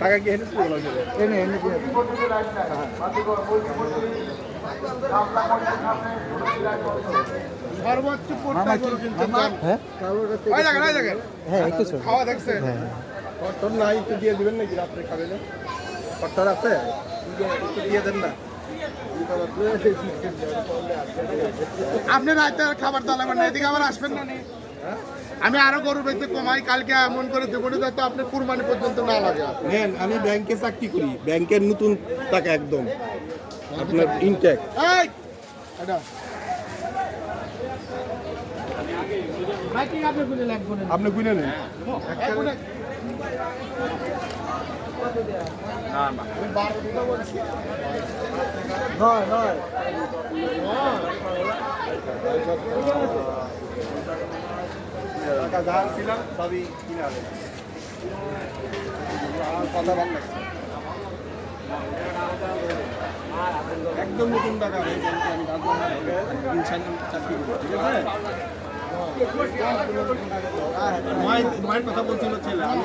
টাকা কি হেঁটে এনে এনে দিয়ে সর্বোচ্চ কোটটা গরু কিন্তু হ্যাঁ একটু ছোট খাওয়া দেখছে কটন নাই একটু দিয়ে দিবেন নাকি রাত্রে খাবে না কটন আছে একটু দিয়ে দেন না আপনি রাতে আর খাবার দালাবেন না এদিকে আবার আসবেন না আমি আরো গরু বেঁচে কমাই কালকে এমন করে দেবো যাতে আপনি কুরবানি পর্যন্ত না লাগে নেন আমি ব্যাংকে চাকরি করি ব্যাংকের নতুন টাকা একদম আপনার ইনটেক আপনি গুনে নেন নয় নয় টাকা যা ছিলাম সবই কিনে আনে কথা ভালো লাগছে একদম নতুন টাকা আমি চাকরি করবো ঠিক আছে মায়ের কথা বলছিল ছেলে আমি